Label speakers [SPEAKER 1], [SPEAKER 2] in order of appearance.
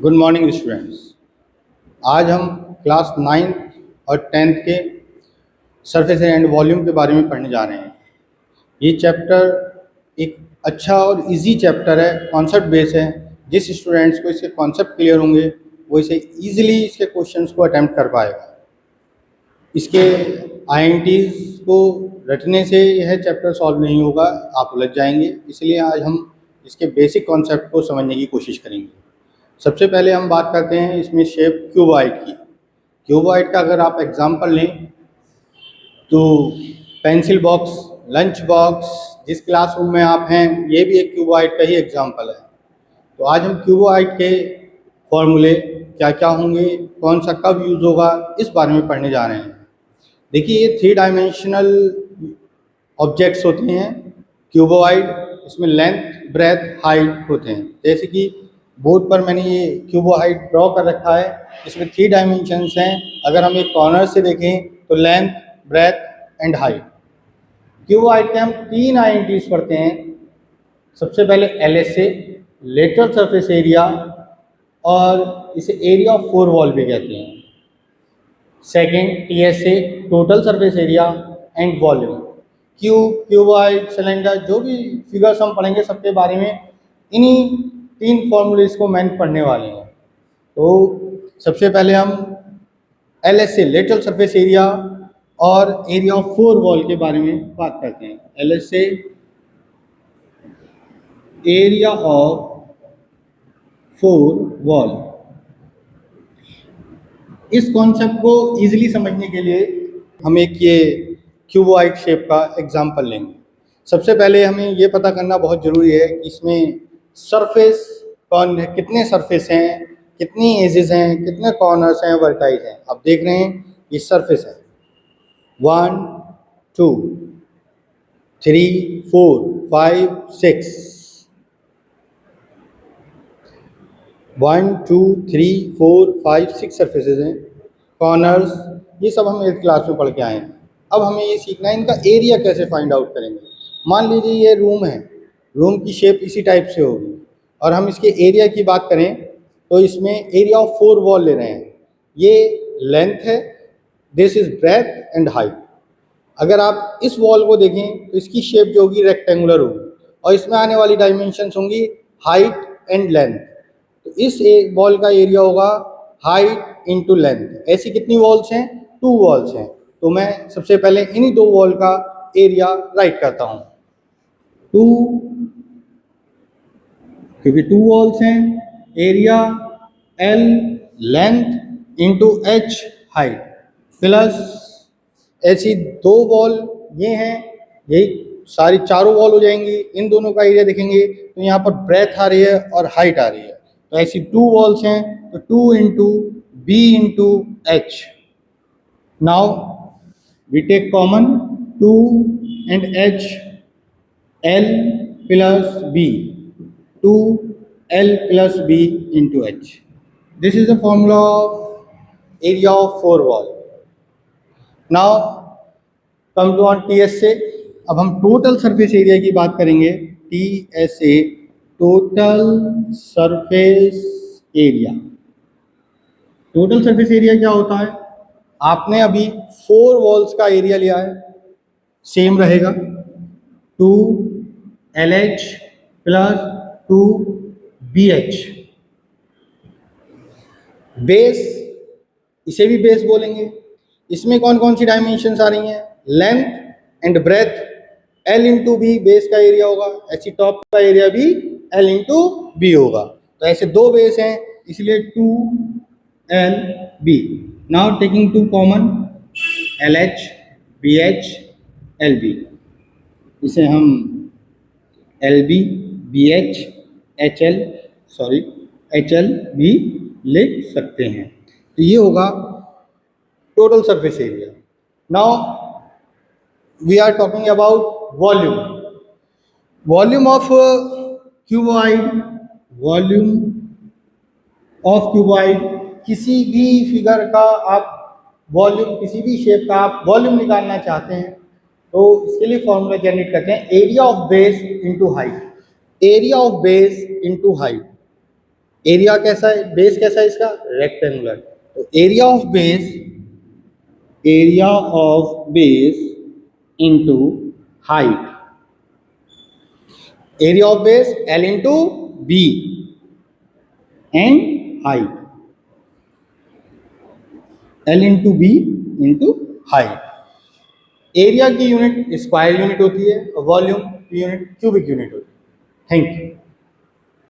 [SPEAKER 1] Good morning students. आज हम class 9th और 10th के सरफेस एंड वॉल्यूम के बारे में पढ़ने जा रहे हैं। ये चैप्टर एक अच्छा और इजी चैप्टर है, कॉन्सेप्ट बेस है। जिस स्टूडेंट्स को इसके कॉन्सेप्ट क्लियर होंगे वो इसे इजीली इसके क्वेश्चंस को अटेम्प्ट कर पाएगा। इसके INTs को रटने से यह चैप्टर सॉल्व नहीं होगा, आप उलझ जाएंगे। इसलिए आज हम इसके बेसिक कॉन्सेप्ट को समझने की कोशिश करेंगे। सबसे पहले हम बात करते हैं इसमें शेप क्यूबॉइड की। क्यूबॉइड का अगर आप एग्जांपल लें तो पेंसिल बॉक्स, लंच बॉक्स, जिस क्लासरूम में आप हैं ये भी एक क्यूबॉइड का ही एग्जांपल है। तो आज हम क्यूबॉइड के फॉर्मूले क्या क्या होंगे, कौन सा कब यूज़ होगा, इस बारे में पढ़ने जा रहे हैं। देखिए, ये 3 डायमेंशनल ऑब्जेक्ट्स होते हैं क्यूबॉइड। इसमें लेंथ, ब्रेथ, हाइट होते हैं। जैसे कि बोर्ड पर मैंने ये क्यूबॉइड ड्रॉ कर रखा है। इसमें 3 डायमेंशंस हैं। अगर हम एक कॉर्नर से देखें तो length, breadth and height. Cuboid के हम 3 INTs पढ़ते हैं। सबसे पहले LSA, लेटरल सरफेस एरिया, और इसे एरिया ऑफ 4 वॉल भी कहते हैं। Second TSA, total surface area and volume. Cube, cuboid, cylinder, जो भी फिगर्स हम पढ़ेंगे सबके बारे में इन्हीं 3 फॉर्मूलेस को मैंने पढ़ने वाले हैं। तो सबसे पहले हम LSA, लेटरल सरफेस एरिया, और एरिया ऑफ 4 वॉल के बारे में बात करते हैं। LSA, area of 4 wall. इस कॉन्सेप्ट को इजीली समझने के लिए हम एक ये क्यूबॉइड शेप का एग्जांपल लेंगे। सबसे पहले हमें ये पता करना बहुत ज़रूरी है कि इसमें सरफेस कौन है, कितने सरफेस हैं, कितनी एजेस हैं, कितने कॉर्नर्स हैं, वर्टाइज हैं। आप देख रहे हैं ये सरफेस है 1 2 3 4 5 6, 1 2 3 4 5 6 सरफेसेज हैं। कॉर्नर्स ये सब हम 8th क्लास में पढ़ के आए हैं। अब हमें ये सीखना है इनका एरिया कैसे फाइंड आउट करेंगे। मान लीजिए ये रूम है, रूम की शेप इसी टाइप से होगी और हम इसके एरिया की बात करें तो इसमें एरिया ऑफ 4 वॉल ले रहे हैं। ये लेंथ है, this is breadth and height. अगर आप इस वॉल को देखें तो इसकी शेप जो होगी रेक्टेंगुलर होगी और इसमें आने वाली डायमेंशंस होंगी हाइट एंड लेंथ। तो इस वॉल का एरिया होगा हाइट इंटू लेंथ। ऐसी कितनी वॉल्स हैं? 2 वॉल्स हैं। तो मैं सबसे पहले इन्हीं 2 वॉल का एरिया राइट करता हूँ। 2, क्योंकि 2 वॉल्स हैं, area L length into H height, plus ऐसी 2 वॉल ये हैं, यही सारी चारों वॉल हो जाएंगी। इन दोनों का एरिया देखेंगे तो यहाँ पर ब्रेथ आ रही है और हाइट आ रही है। तो ऐसी 2 वॉल्स हैं तो 2 into B into H। Now we take common 2 and H, L plus B, 2L plus B into H। This is the formula of area of 4 wall. Now come to on TSA। अब हम total surface area की बात करेंगे। TSA, total surface area. Total surface area क्या होता है? आपने अभी 4 वॉल्स का एरिया लिया है, सेम रहेगा 2LH प्लस 2BH। बेस, इसे भी बेस बोलेंगे। इसमें कौन कौन सी डायमेंशंस आ रही हैं? Length and breadth, L into B base का एरिया होगा। ऐसी टॉप का एरिया भी L इंटू बी होगा। तो ऐसे 2 बेस हैं इसलिए 2LB। Now taking 2 common, LH, BH, LB। इसे हम LB, BH, HL भी लिख सकते हैं। तो ये होगा total surface area. Now we are talking about volume. Volume of cuboid, volume of cuboid, किसी भी फिगर का आप वॉल्यूम, किसी भी शेप का आप वॉल्यूम निकालना चाहते हैं तो इसके लिए फॉर्मूला जनरेट करते हैं area of base into height. Area of base into height. Area कैसा है, बेस कैसा है इसका, रेक्टेंगुलर। तो area of base into height, area of base L into B and height, L into B into height. Area की unit square unit होती है, volume की यूनिट क्यूबिक यूनिट होती है। Thank you.